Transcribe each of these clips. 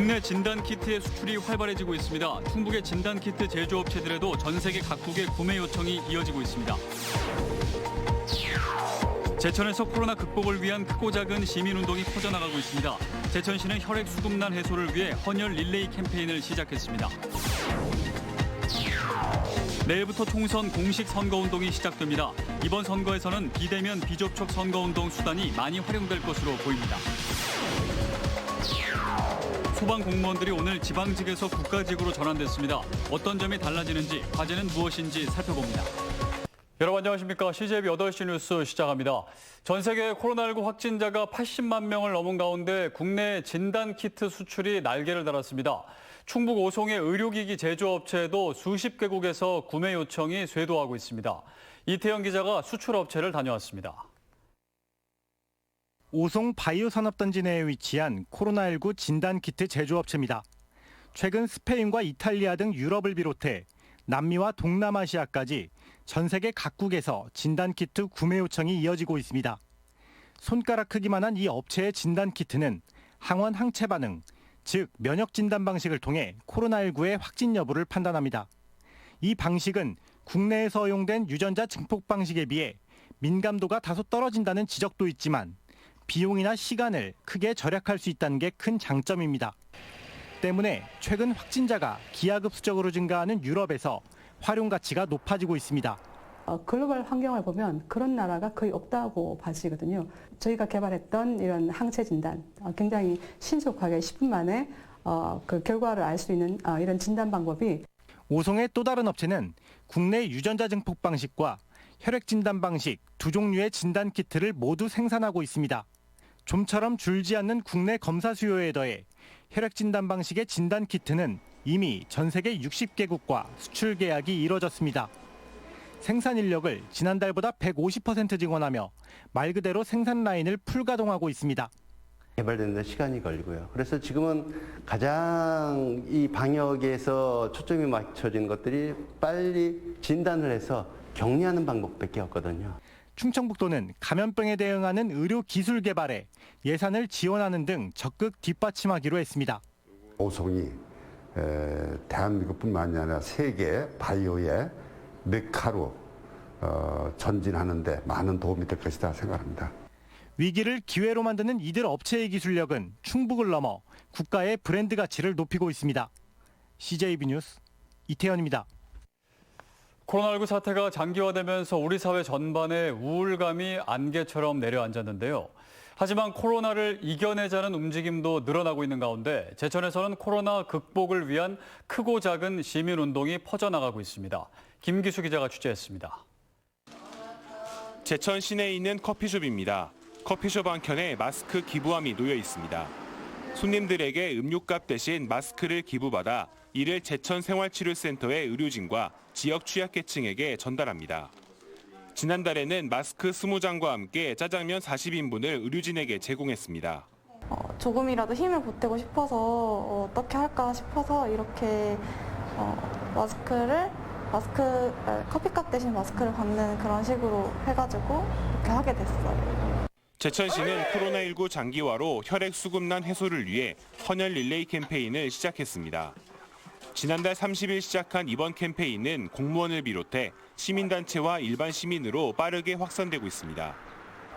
국내 진단키트의 수출이 활발해지고 있습니다. 충북의 진단키트 제조업체들에도 전 세계 각국의 구매 요청이 이어지고 있습니다. 제천에서 코로나 극복을 위한 크고 작은 시민운동이 퍼져나가고 있습니다. 제천시는 혈액 수급난 해소를 위해 헌혈 릴레이 캠페인을 시작했습니다. 내일부터 총선 공식 선거운동이 시작됩니다. 이번 선거에서는 비대면 비접촉 선거운동 수단이 많이 활용될 것으로 보입니다. 소방공무원들이 오늘 지방직에서 국가직으로 전환됐습니다. 어떤 점이 달라지는지, 과제는 무엇인지 살펴봅니다. 여러분 안녕하십니까. CJB 8시 뉴스 시작합니다. 전 세계 코로나19 확진자가 80만 명을 넘은 가운데 국내 진단키트 수출이 날개를 달았습니다. 충북 오송의 의료기기 제조업체에도 수십 개국에서 구매 요청이 쇄도하고 있습니다. 이태영 기자가 수출업체를 다녀왔습니다. 오송 바이오산업단지 내에 위치한 코로나19 진단키트 제조업체입니다. 최근 스페인과 이탈리아 등 유럽을 비롯해 남미와 동남아시아까지 전 세계 각국에서 진단키트 구매 요청이 이어지고 있습니다. 손가락 크기만한 이 업체의 진단키트는 항원 항체 반응, 즉 면역 진단 방식을 통해 코로나19의 확진 여부를 판단합니다. 이 방식은 국내에서 허용된 유전자 증폭 방식에 비해 민감도가 다소 떨어진다는 지적도 있지만 비용이나 시간을 크게 절약할 수 있다는 게 큰 장점입니다. 때문에 최근 확진자가 기하급수적으로 증가하는 유럽에서 활용 가치가 높아지고 있습니다. 글로벌 환경을 보면 그런 나라가 거의 없다고 봐지거든요. 저희가 개발했던 이런 항체 진단, 굉장히 신속하게 10분 만에 그 결과를 알 수 있는 이런 진단 방법이 오송의 또 다른 업체는 국내 유전자 증폭 방식과 혈액 진단 방식 두 종류의 진단 키트를 모두 생산하고 있습니다. 좀처럼 줄지 않는 국내 검사 수요에 더해 혈액 진단 방식의 진단 키트는 이미 전 세계 60개국과 수출 계약이 이뤄졌습니다. 생산 인력을 지난달보다 150% 증원하며 말 그대로 생산 라인을 풀가동하고 있습니다. 개발되는 데 시간이 걸리고요. 그래서 지금은 가장 이 방역에서 초점이 맞춰진 것들이 빨리 진단을 해서 격리하는 방법밖에 없거든요. 충청북도는 감염병에 대응하는 의료 기술 개발에 예산을 지원하는 등 적극 뒷받침하기로 했습니다. 오송이 대한민국뿐만 아니라 세계 바이오의 메카로 전진하는 데 많은 도움이 될 것이다 생각합니다. 위기를 기회로 만드는 이들 업체의 기술력은 충북을 넘어 국가의 브랜드 가치를 높이고 있습니다. CJB 뉴스 이태현입니다. 코로나19 사태가 장기화되면서 우리 사회 전반에 우울감이 안개처럼 내려앉았는데요. 하지만 코로나를 이겨내자는 움직임도 늘어나고 있는 가운데 제천에서는 코로나 극복을 위한 크고 작은 시민운동이 퍼져나가고 있습니다. 김기수 기자가 취재했습니다. 제천 시내에 있는 커피숍입니다. 커피숍 한켠에 마스크 기부함이 놓여 있습니다. 손님들에게 음료값 대신 마스크를 기부받아 이를 제천 생활치료센터의 의료진과 지역 취약계층에게 전달합니다. 지난달에는 마스크 20장과 함께 짜장면 40인분을 의료진에게 제공했습니다. 조금이라도 힘을 보태고 싶어서 어떻게 할까 싶어서 이렇게 커피값 대신 마스크를 받는 그런 식으로 해가지고 이렇게 하게 됐어요. 제천시는 코로나19 장기화로 혈액 수급난 해소를 위해 헌혈 릴레이 캠페인을 시작했습니다. 지난달 30일 시작한 이번 캠페인은 공무원을 비롯해 시민단체와 일반 시민으로 빠르게 확산되고 있습니다.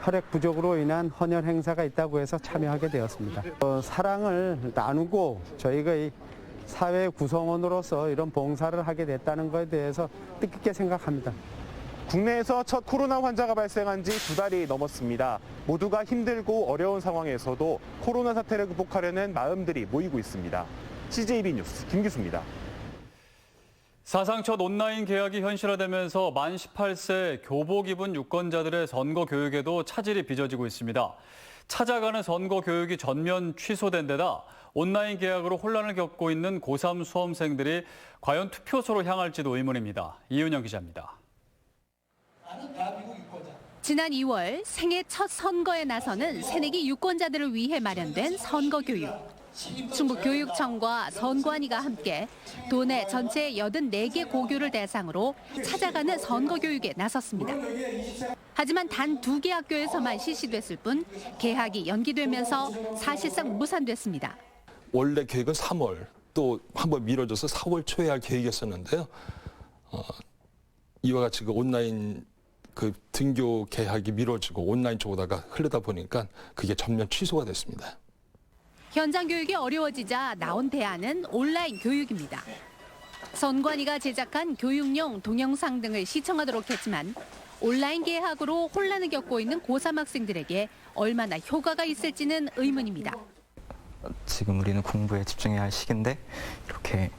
혈액 부족으로 인한 헌혈 행사가 있다고 해서 참여하게 되었습니다. 사랑을 나누고 저희가 이 사회 구성원으로서 이런 봉사를 하게 됐다는 것에 대해서 뜻깊게 생각합니다. 국내에서 첫 코로나 환자가 발생한 지 2달이 넘었습니다. 모두가 힘들고 어려운 상황에서도 코로나 사태를 극복하려는 마음들이 모이고 있습니다. CJB 뉴스 김기수입니다. 사상 첫 온라인 계약이 현실화되면서 만 18세 교복 입은 유권자들의 선거 교육에도 차질이 빚어지고 있습니다. 찾아가는 선거 교육이 전면 취소된 데다 온라인 계약으로 혼란을 겪고 있는 고3 수험생들이 과연 투표소로 향할지도 의문입니다. 이윤영 기자입니다. 지난 2월 생애 첫 선거에 나서는 새내기 유권자들을 위해 마련된 선거교육. 충북교육청과 선관위가 함께 도내 전체 84개 고교를 대상으로 찾아가는 선거교육에 나섰습니다. 하지만 단 2개 학교에서만 실시됐을 뿐 개학이 연기되면서 사실상 무산됐습니다. 원래 계획은 3월, 또 한번 미뤄져서 4월 초에 할 계획이었었는데요. 이와 같이 그 온라인 그 등교 개학이 미뤄지고 온라인 쪽으로다가 흐르다 보니까 그게 전면 취소가 됐습니다. 현장 교육이 어려워지자 나온 대안은 온라인 교육입니다. 선관위가 제작한 교육용 동영상 등을 시청하도록 했지만 온라인 개학으로 혼란을 겪고 있는 고3 학생들에게 얼마나 효과가 있을지는 의문입니다. 지금 우리는 공부에 집중해야 할 시기인데 이렇게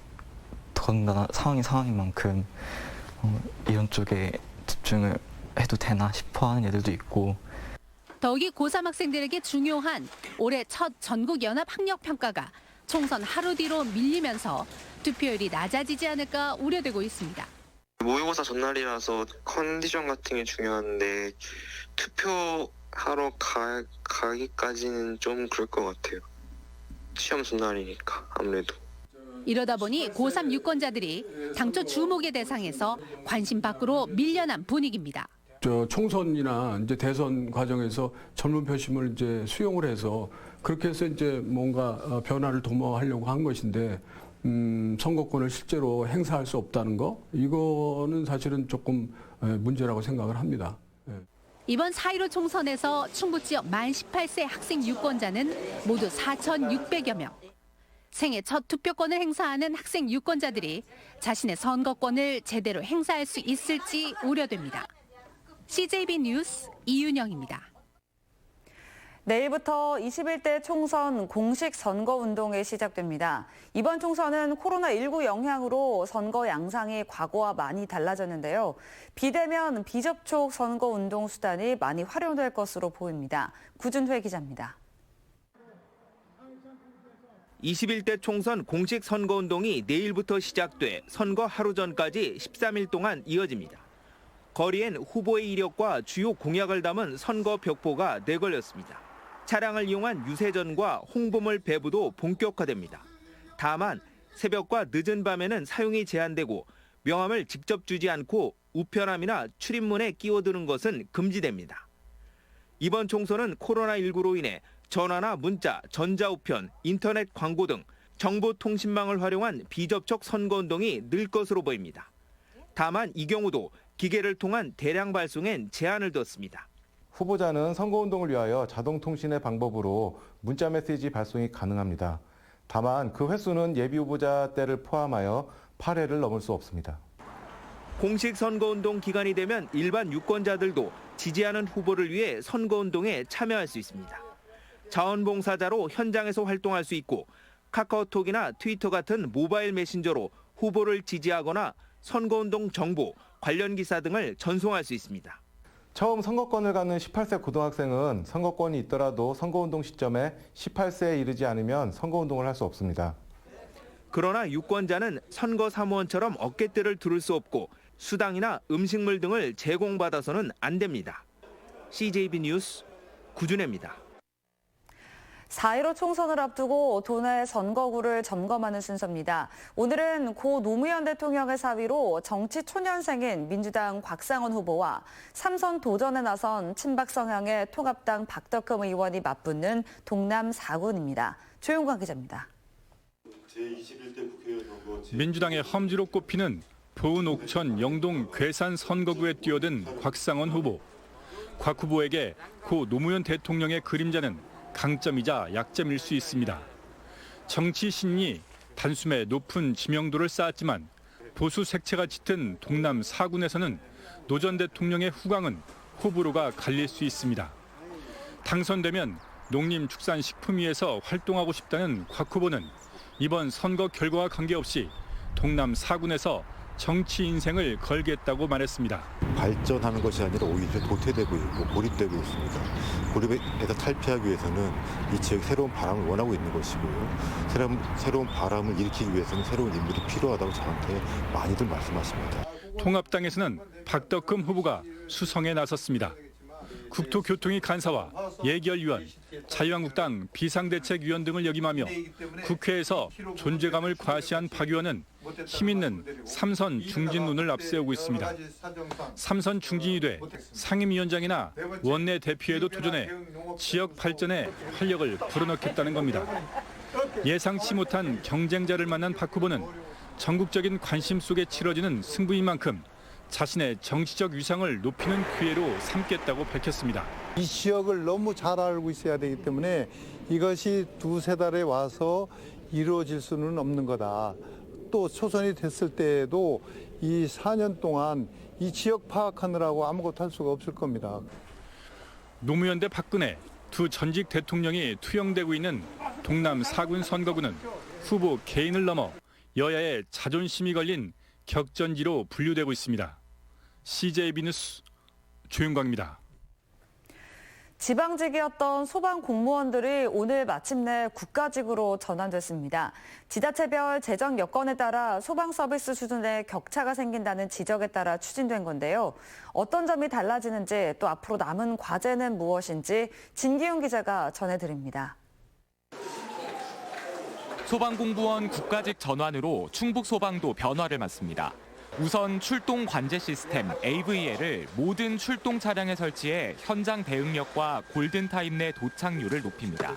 더군다나 상황인 만큼 이런 쪽에 집중을 해도 되나 싶어하는 애들도 있고. 더욱이 고3 학생들에게 중요한 올해 첫 전국연합학력평가가 총선 하루 뒤로 밀리면서 투표율이 낮아지지 않을까 우려되고 있습니다. 모의고사 전날이라서 컨디션 같은 게 중요한데 투표하러 가기까지는 좀 그럴 것 같아요. 시험 전날이니까 아무래도. 이러다 보니 고3 유권자들이 당초 주목의 대상에서 관심 밖으로 밀려난 분위기입니다. 총선이나 이제 대선 과정에서 젊은 표심을 이제 수용을 해서 그렇게 해서 이제 뭔가 변화를 도모하려고 한 것인데 선거권을 실제로 행사할 수 없다는 거 이거는 사실은 조금 문제라고 생각을 합니다. 이번 4.15 총선에서 충북 지역 만 18세 학생 유권자는 모두 4,600여 명. 생애 첫 투표권을 행사하는 학생 유권자들이 자신의 선거권을 제대로 행사할 수 있을지 우려됩니다. CJB 뉴스 이윤영입니다. 내일부터 21대 총선 공식 선거운동이 시작됩니다. 이번 총선은 코로나19 영향으로 선거 양상이 과거와 많이 달라졌는데요. 비대면, 비접촉 선거운동 수단이 많이 활용될 것으로 보입니다. 구준회 기자입니다. 21대 총선 공식 선거운동이 내일부터 시작돼 선거 하루 전까지 13일 동안 이어집니다. 거리엔 후보의 이력과 주요 공약을 담은 선거 벽보가 내걸렸습니다. 차량을 이용한 유세전과 홍보물 배부도 본격화됩니다. 다만 새벽과 늦은 밤에는 사용이 제한되고 명함을 직접 주지 않고 우편함이나 출입문에 끼워드는 것은 금지됩니다. 이번 총선은 코로나19로 인해 전화나 문자, 전자우편, 인터넷 광고 등 정보통신망을 활용한 비접촉 선거운동이 늘 것으로 보입니다. 다만 이 경우도 기계를 통한 대량 발송엔 제한을 뒀습니다. 후보자는 선거운동을 위하여 자동통신의 방법으로 문자메시지 발송이 가능합니다. 다만 그 횟수는 예비후보자 때를 포함하여 8회를 넘을 수 없습니다. 공식 선거운동 기간이 되면 일반 유권자들도 지지하는 후보를 위해 선거운동에 참여할 수 있습니다. 자원봉사자로 현장에서 활동할 수 있고 카카오톡이나 트위터 같은 모바일 메신저로 후보를 지지하거나 선거운동 정보, 관련 기사 등을 전송할 수 있습니다. 처음 선거권을 갖는 18세 고등학생은 선거권이 있더라도 선거운동 시점에 18세에 이르지 않으면 선거운동을 할 수 없습니다. 그러나 유권자는 선거 사무원처럼 어깨대를 두를 수 없고 수당이나 음식물 등을 제공받아서는 안 됩니다. CJB 뉴스 구준혜입니다. 4.15 총선을 앞두고 도내 선거구를 점검하는 순서입니다. 오늘은 고 노무현 대통령의 사위로 정치 초년생인 민주당 곽상원 후보와 3선 도전에 나선 친박 성향의 통합당 박덕흠 의원이 맞붙는 동남 4군입니다. 조용관 기자입니다. 민주당의 험지로 꼽히는 보은 옥천 영동 괴산 선거구에 뛰어든 곽상원 후보. 곽 후보에게 고 노무현 대통령의 그림자는 강점이자 약점일 수 있습니다. 정치 신이 단숨에 높은 지명도를 쌓았지만 보수 색채가 짙은 동남 4군에서는 노 전 대통령의 후광은 호불호가 갈릴 수 있습니다. 당선되면 농림축산식품위에서 활동하고 싶다는 곽 후보는 이번 선거 결과와 관계없이 동남 4군에서 정치 인생을 걸겠다고 말했습니다. 발전하는 것이 아니라 오히려 도태되고 있고 고립되고 있습니다. 고립에서 탈피하기 위해서는 이 지역에 새로운 바람을 원하고 있는 것이고요. 새로운 바람을 일으키기 위해서는 새로운 인물이 필요하다고 저한테 많이들 말씀하십니다. 통합당에서는 박덕흠 후보가 수성에 나섰습니다. 국토교통위 간사와 예결위원, 자유한국당 비상대책위원 등을 역임하며 국회에서 존재감을 과시한 박 의원은 힘 있는 3선 중진론을 앞세우고 있습니다. 3선 중진이 돼 상임위원장이나 원내 대표에도 도전해 지역 발전에 활력을 불어넣겠다는 겁니다. 예상치 못한 경쟁자를 만난 박 후보는 전국적인 관심 속에 치러지는 승부인 만큼 자신의 정치적 위상을 높이는 기회로 삼겠다고 밝혔습니다. 이 지역을 너무 잘 알고 있어야 되기 때문에 이것이 두세 달에 와서 이루어질 수는 없는 거다. 또 초선이 됐을 때에도 이 4년 동안 이 지역 파악하느라고 아무것도 할 수가 없을 겁니다. 노무현 대 박근혜 두 전직 대통령이 투영되고 있는 동남 4군 선거구는 후보 개인을 넘어 여야의 자존심이 걸린 격전지로 분류되고 있습니다. CJB 뉴스 조윤광입니다. 지방직이었던 소방 공무원들이 오늘 마침내 국가직으로 전환됐습니다. 지자체별 재정 여건에 따라 소방 서비스 수준에 격차가 생긴다는 지적에 따라 추진된 건데요. 어떤 점이 달라지는지 또 앞으로 남은 과제는 무엇인지 진기훈 기자가 전해드립니다. 소방공무원 국가직 전환으로 충북소방도 변화를 맞습니다. 우선 출동 관제 시스템 AVL을 모든 출동 차량에 설치해 현장 대응력과 골든타임 내 도착률을 높입니다.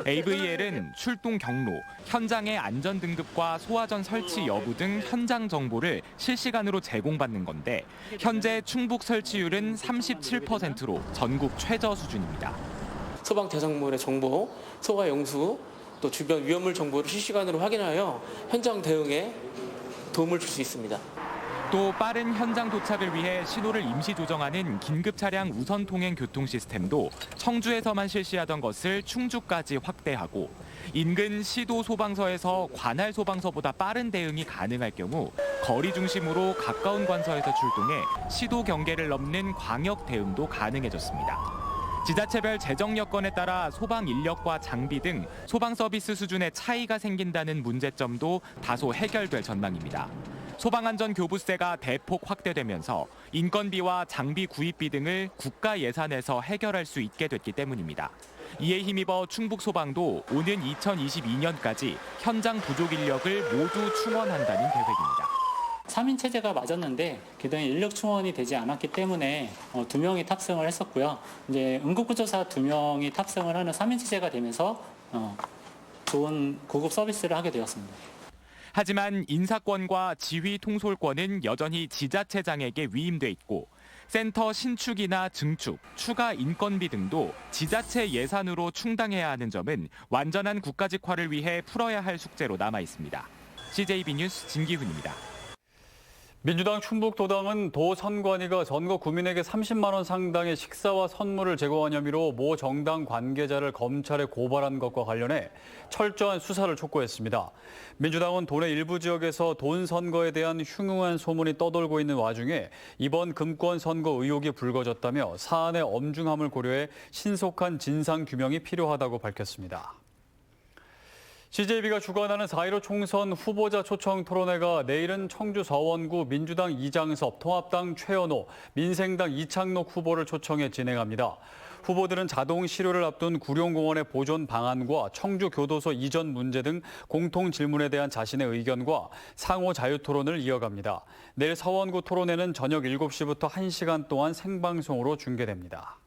AVL은 출동 경로, 현장의 안전 등급과 소화전 설치 여부 등 현장 정보를 실시간으로 제공받는 건데 현재 충북 설치율은 37%로 전국 최저 수준입니다. 소방 대상물의 정보, 소가 용수, 또 주변 위험물 정보를 실시간으로 확인하여 현장 대응에 도움을 줄 수 있습니다. 또 빠른 현장 도착을 위해 신호를 임시 조정하는 긴급 차량 우선 통행 교통 시스템도 청주에서만 실시하던 것을 충주까지 확대하고 인근 시도 소방서에서 관할 소방서보다 빠른 대응이 가능할 경우 거리 중심으로 가까운 관서에서 출동해 시도 경계를 넘는 광역 대응도 가능해졌습니다. 지자체별 재정 여건에 따라 소방 인력과 장비 등 소방 서비스 수준의 차이가 생긴다는 문제점도 다소 해결될 전망입니다. 소방안전교부세가 대폭 확대되면서 인건비와 장비 구입비 등을 국가 예산에서 해결할 수 있게 됐기 때문입니다. 이에 힘입어 충북소방도 오는 2022년까지 현장 부족 인력을 모두 충원한다는 계획입니다. 3인 체제가 맞았는데 그동안 인력 충원이 되지 않았기 때문에 2명이 탑승을 했었고요. 이제 응급구조사 2명이 탑승을 하는 3인 체제가 되면서 좋은 고급 서비스를 하게 되었습니다. 하지만 인사권과 지휘 통솔권은 여전히 지자체장에게 위임돼 있고 센터 신축이나 증축, 추가 인건비 등도 지자체 예산으로 충당해야 하는 점은 완전한 국가직화를 위해 풀어야 할 숙제로 남아 있습니다. CJB 뉴스 진기훈입니다. 민주당 충북도당은 도 선관위가 전국 구민에게 30만 원 상당의 식사와 선물을 제공한 혐의로 모 정당 관계자를 검찰에 고발한 것과 관련해 철저한 수사를 촉구했습니다. 민주당은 도내 일부 지역에서 돈 선거에 대한 흉흉한 소문이 떠돌고 있는 와중에 이번 금권 선거 의혹이 불거졌다며 사안의 엄중함을 고려해 신속한 진상 규명이 필요하다고 밝혔습니다. CJB가 주관하는 4.15 총선 후보자 초청 토론회가 내일은 청주 서원구 민주당 이장섭, 통합당 최연호, 민생당 이창록 후보를 초청해 진행합니다. 후보들은 자동 실효를 앞둔 구룡공원의 보존 방안과 청주 교도소 이전 문제 등 공통 질문에 대한 자신의 의견과 상호 자유 토론을 이어갑니다. 내일 서원구 토론회는 저녁 7시부터 1시간 동안 생방송으로 중계됩니다.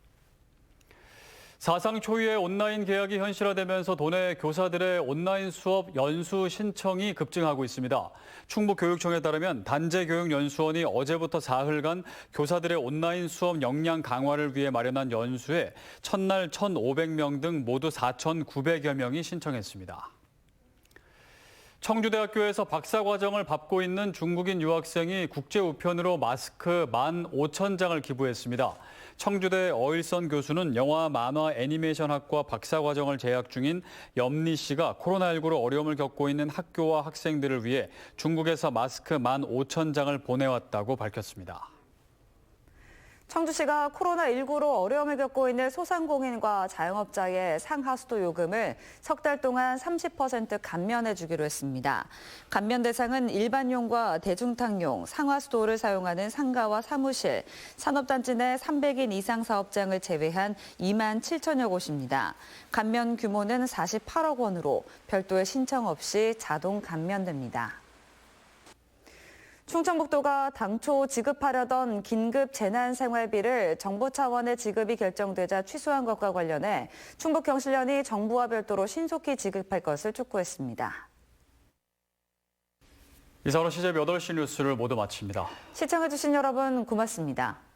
사상 초유의 온라인 개학이 현실화되면서 도내 교사들의 온라인 수업 연수 신청이 급증하고 있습니다. 충북교육청에 따르면 단재교육연수원이 어제부터 사흘간 교사들의 온라인 수업 역량 강화를 위해 마련한 연수에 첫날 1,500명 등 모두 4,900여 명이 신청했습니다. 청주대학교에서 박사과정을 밟고 있는 중국인 유학생이 국제우편으로 마스크 15,000장을 기부했습니다. 청주대 어일선 교수는 영화, 만화, 애니메이션학과 박사과정을 재학 중인 염리 씨가 코로나19로 어려움을 겪고 있는 학교와 학생들을 위해 중국에서 마스크 15,000장을 보내왔다고 밝혔습니다. 청주시가 코로나19로 어려움을 겪고 있는 소상공인과 자영업자의 상하수도 요금을 석 달 동안 30% 감면해 주기로 했습니다. 감면 대상은 일반용과 대중탕용, 상하수도를 사용하는 상가와 사무실, 산업단지 내 300인 이상 사업장을 제외한 2만 7천여 곳입니다. 감면 규모는 48억 원으로 별도의 신청 없이 자동 감면됩니다. 충청북도가 당초 지급하려던 긴급 재난생활비를 정부 차원의 지급이 결정되자 취소한 것과 관련해 충북경실련이 정부와 별도로 신속히 지급할 것을 촉구했습니다. 이상으로 CJB 8시 뉴스를 모두 마칩니다. 시청해주신 여러분 고맙습니다.